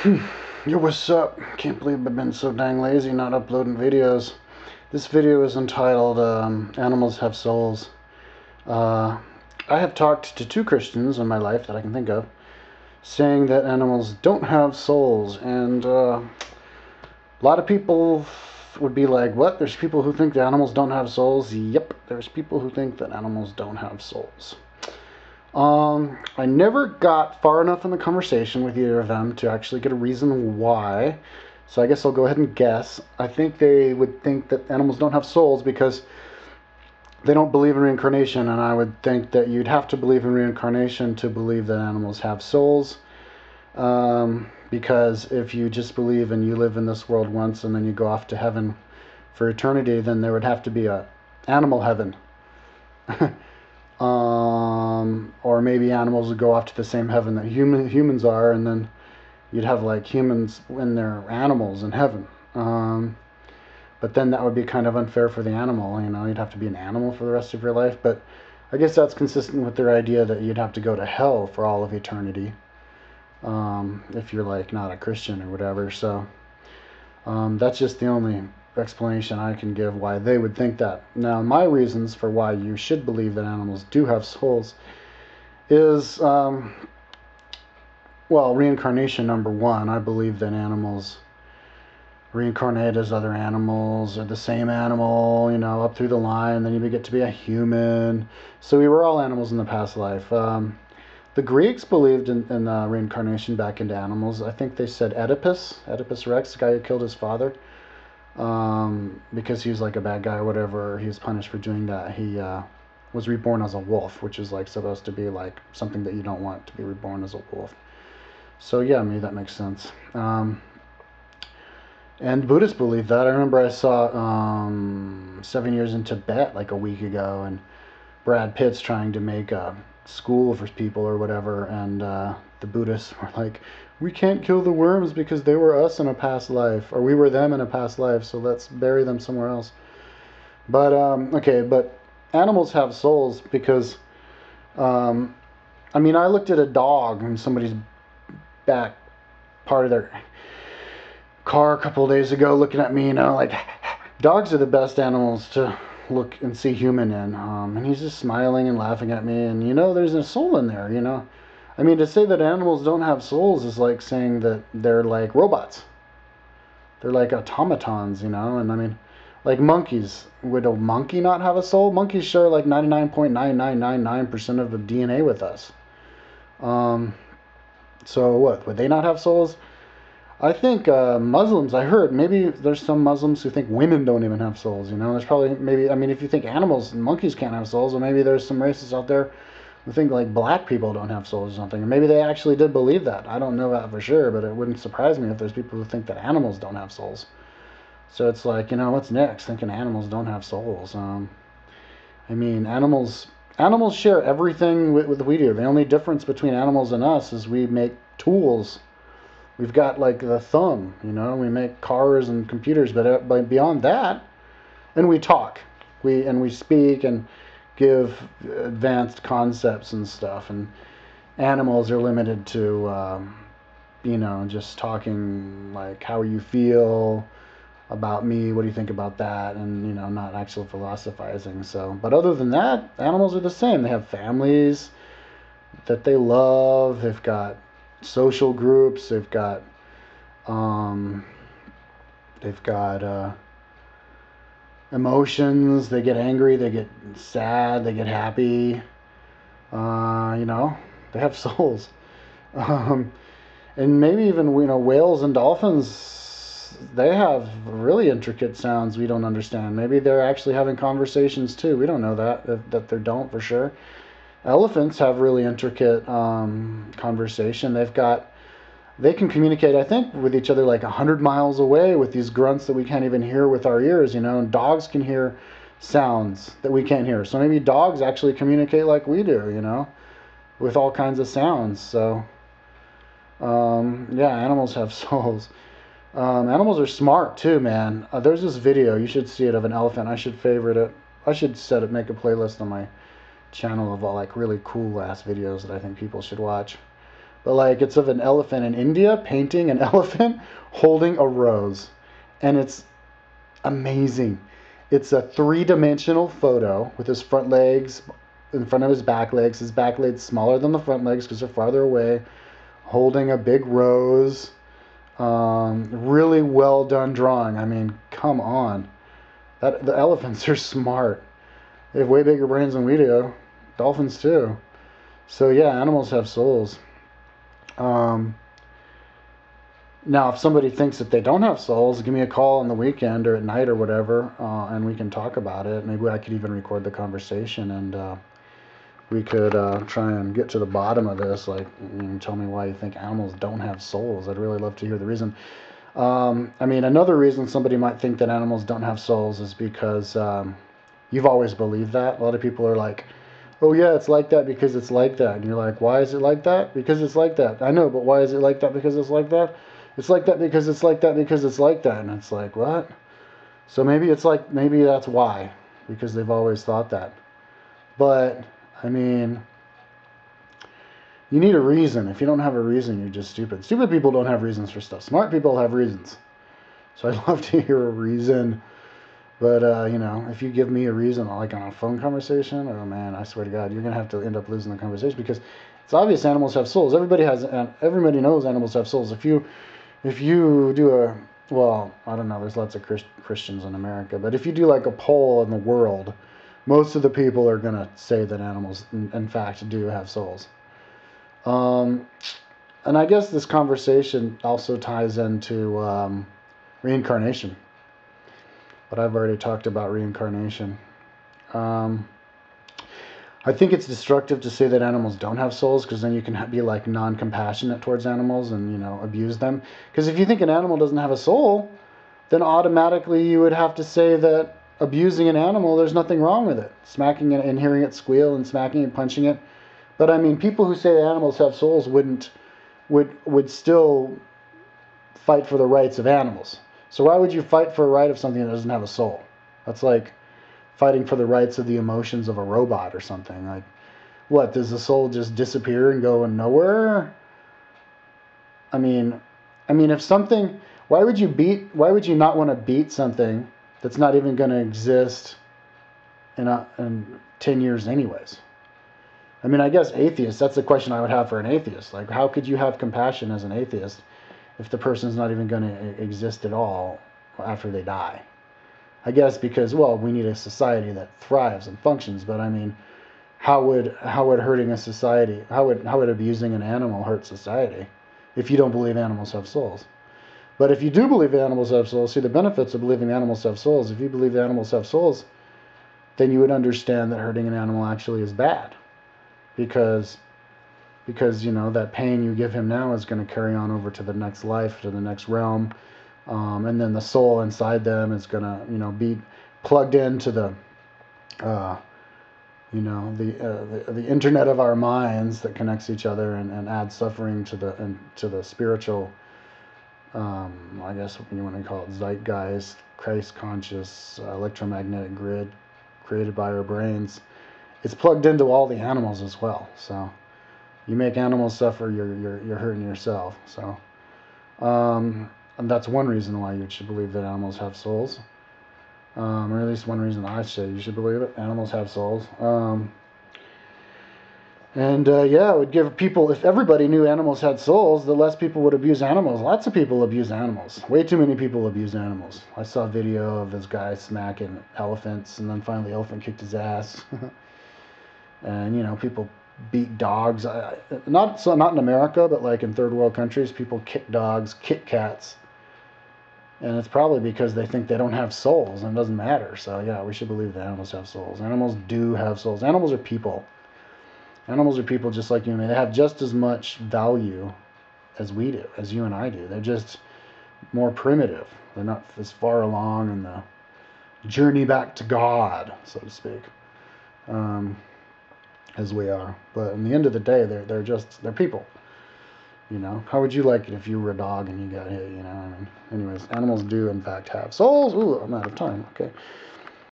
Yo, what's up? Can't believe I've been so dang lazy not uploading videos. This video is entitled Animals Have Souls. I have talked to two Christians in my life that I can think of saying that animals don't have souls, and a lot of people would be like, what? There's people who think that animals don't have souls? Yep, there's people who think that animals don't have souls. I never got far enough in the conversation with either of them to actually get a reason why. So I guess I'll go ahead and guess. I think they would think that animals don't have souls because they don't believe in reincarnation, and I would think that you'd have to believe in reincarnation to believe that animals have souls. Because if you just believe and you live in this world once and then you go off to heaven for eternity, then there would have to be a animal heaven. Or maybe animals would go off to the same heaven that humans are, and then you'd have like humans when they're animals in heaven. But then that would be kind of unfair for the animal. You'd have to be an animal for the rest of your life. But I guess that's consistent with their idea that you'd have to go to hell for all of eternity, if you're like not a Christian or whatever. So that's just the only explanation I can give why they would think that. Now, my reasons for why you should believe that animals do have souls is, reincarnation, number one. I believe that animals reincarnate as other animals, or the same animal, up through the line, then you get to be a human. So we were all animals in the past life. The Greeks believed in reincarnation back into animals. I think they said Oedipus Rex, the guy who killed his father, because he was like a bad guy or whatever. He was punished for doing that. He was reborn as a wolf, which is like supposed to be like something that you don't want, to be reborn as a wolf. So yeah, maybe that makes sense. And Buddhists believe that. I remember I saw 7 Years in Tibet like a week ago, and Brad Pitt's trying to make a school for people or whatever, and the Buddhists were like, we can't kill the worms because they were us in a past life, or we were them in a past life, so let's bury them somewhere else. But but animals have souls because I looked at a dog in somebody's back part of their car a couple of days ago, looking at me, like, dogs are the best animals to look and see human in, and he's just smiling and laughing at me, and there's a soul in there. To say that animals don't have souls is like saying that they're like robots. They're like automatons, and like monkeys. Would a monkey not have a soul? Monkeys share like 99.9999% of the DNA with us. So what? Would they not have souls? I think Muslims, I heard, maybe there's some Muslims who think women don't even have souls, There's probably, maybe, if you think animals and monkeys can't have souls, or maybe there's some races out there who think like black people don't have souls or something. Or maybe they actually did believe that. I don't know that for sure, but it wouldn't surprise me if there's people who think that animals don't have souls. So it's like, what's next? Thinking animals don't have souls. Animals share everything with we do. The only difference between animals and us is we make tools. We've got like the thumb, we make cars and computers, but beyond that, and we talk, we speak and give advanced concepts and stuff. And animals are limited to, just talking like, how you feel about me, what do you think about that, and not actual philosophizing. So, but other than that, animals are the same. They have families that they love. They've got social groups. They've got emotions. They get angry. They get sad. They get happy. They have souls. And maybe even whales and dolphins, they have really intricate sounds we don't understand. Maybe they're actually having conversations too. We don't know that they don't for sure. Elephants have really intricate conversation. They can communicate, I think, with each other like 100 miles away with these grunts that we can't even hear with our ears, And dogs can hear sounds that we can't hear. So maybe dogs actually communicate like we do, with all kinds of sounds. So, animals have souls. Animals are smart too, man. There's this video, you should see it, of an elephant. I should favorite it. I should make a playlist on my channel of all like really cool ass videos that I think people should watch. but like it's of an elephant in India painting an elephant holding a rose, and it's amazing. It's a three-dimensional photo with his front legs in front of his back legs. His back legs smaller than the front legs because they're farther away, holding a big rose. Really well done drawing. I mean, come on. The elephants are smart. They have way bigger brains than we do. Dolphins too. So yeah, animals have souls. Now, if somebody thinks that they don't have souls, give me a call on the weekend or at night or whatever, and we can talk about it. Maybe I could even record the conversation, and we could try and get to the bottom of this. Like, tell me why you think animals don't have souls. I'd really love to hear the reason. I mean, another reason somebody might think that animals don't have souls is because you've always believed that. A lot of people are like, oh yeah, it's like that because it's like that. And you're like, why is it like that? Because it's like that. I know, but why is it like that because it's like that? It's like that because it's like that because it's like that. And it's like, what? So maybe it's like, maybe that's why. Because they've always thought that. But, I mean, you need a reason. If you don't have a reason, you're just stupid. Stupid people don't have reasons for stuff. Smart people have reasons. So I'd love to hear a reason. But, you know, if you give me a reason, like on a phone conversation, oh man, I swear to God, you're going to have to end up losing the conversation because it's obvious animals have souls. Everybody knows animals have souls. If you do a, well, I don't know, there's lots of Christians in America, but if you do like a poll in the world, most of the people are going to say that animals, in fact, do have souls. And I guess this conversation also ties into reincarnation. But I've already talked about reincarnation. I think it's destructive to say that animals don't have souls because then you can be like non-compassionate towards animals and, you know, abuse them. Because if you think an animal doesn't have a soul, then automatically you would have to say that abusing an animal, there's nothing wrong with it. Smacking it and hearing it squeal and smacking it and punching it. But I mean, people who say that animals have souls would still fight for the rights of animals. So why would you fight for a right of something that doesn't have a soul? That's like fighting for the rights of the emotions of a robot or something. Like, what, does the soul just disappear and go nowhere? I mean, if something, why would you not want to beat something that's not even going to exist in 10 years anyways? I mean, I guess atheists, that's the question I would have for an atheist. Like, how could you have compassion as an atheist if the person's not even going to exist at all after they die? I guess because, well, we need a society that thrives and functions, but I mean, how would hurting a society, how would abusing an animal hurt society if you don't believe animals have souls? But if you do believe animals have souls, see the benefits of believing animals have souls. If you believe animals have souls, then you would understand that hurting an animal actually is bad. Because you know, that pain you give him now is going to carry on over to the next life, to the next realm. And then the soul inside them is going to, you know, be plugged into the, you know, the internet of our minds that connects each other and adds suffering to the spiritual, I guess you want to call it zeitgeist, Christ conscious, electromagnetic grid created by our brains. It's plugged into all the animals as well. So you make animals suffer, you're hurting yourself. So. And that's one reason why you should believe that animals have souls. Or at least one reason I say you should believe it. Animals have souls. Yeah, it would give people, if everybody knew animals had souls, the less people would abuse animals. Lots of people abuse animals. Way too many people abuse animals. I saw a video of this guy smacking elephants, and then finally the elephant kicked his ass. And, you know, people beat dogs. Not in America, but like in third world countries, people kick dogs, kick cats. And it's probably because they think they don't have souls and it doesn't matter. So yeah, we should believe that animals have souls. Animals do have souls. Animals are people. Animals are people just like you and me. They have just as much value as we do, as you and I do. They're just more primitive. They're not as far along in the journey back to God, so to speak, as we are. But in the end of the day, they're people. You know, how would you like it if you were a dog and you got hit, you know? I mean, anyways, animals do, in fact, have souls. Ooh, I'm out of time. Okay.